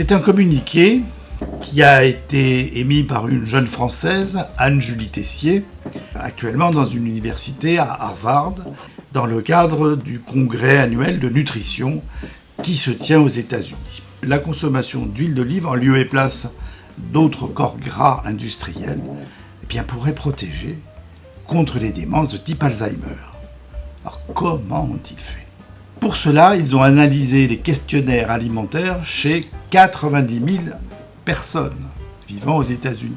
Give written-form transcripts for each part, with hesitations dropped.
C'est un communiqué qui a été émis par une jeune Française, Anne-Julie Tessier, actuellement dans une université à Harvard, dans le cadre du congrès annuel de nutrition qui se tient aux États-Unis. La consommation d'huile d'olive en lieu et place d'autres corps gras industriels pourrait protéger contre les démences de type Alzheimer. Alors comment ont-ils fait ? Pour cela, ils ont analysé les questionnaires alimentaires chez 90 000 personnes vivant aux États-Unis.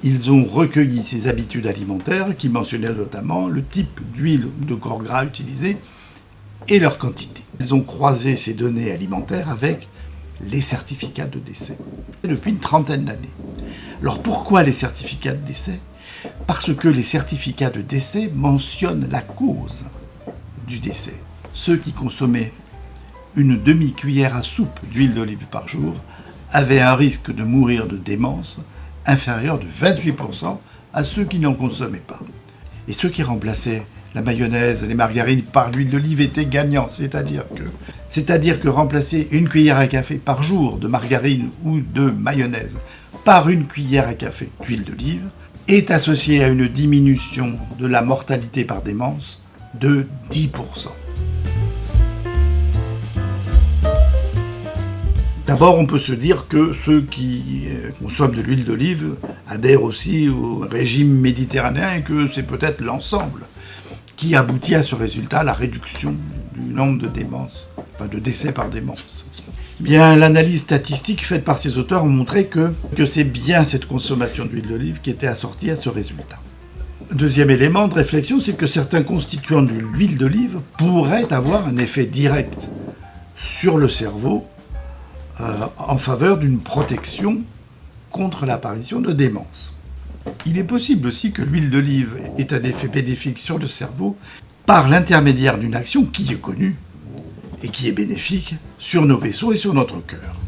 Ils ont recueilli ces habitudes alimentaires qui mentionnaient notamment le type d'huile ou de corps gras utilisé et leur quantité. Ils ont croisé ces données alimentaires avec les certificats de décès depuis une trentaine d'années. Alors pourquoi les certificats de décès ? Parce que les certificats de décès mentionnent la cause du décès. Ceux qui consommaient une demi-cuillère à soupe d'huile d'olive par jour avaient un risque de mourir de démence inférieur de 28% à ceux qui n'en consommaient pas. Et ceux qui remplaçaient la mayonnaise et les margarines par l'huile d'olive étaient gagnants, c'est-à-dire que remplacer une cuillère à café par jour de margarine ou de mayonnaise par une cuillère à café d'huile d'olive est associé à une diminution de la mortalité par démence de 10%. D'abord, on peut se dire que ceux qui consomment de l'huile d'olive adhèrent aussi au régime méditerranéen et que c'est peut-être l'ensemble qui aboutit à ce résultat, la réduction du nombre de décès par démence. L'analyse statistique faite par ces auteurs a montré que c'est bien cette consommation d'huile d'olive qui était assortie à ce résultat. Deuxième élément de réflexion, c'est que certains constituants de l'huile d'olive pourraient avoir un effet direct sur le cerveau en faveur d'une protection contre l'apparition de démence. Il est possible aussi que l'huile d'olive ait un effet bénéfique sur le cerveau par l'intermédiaire d'une action qui est connue et qui est bénéfique sur nos vaisseaux et sur notre cœur.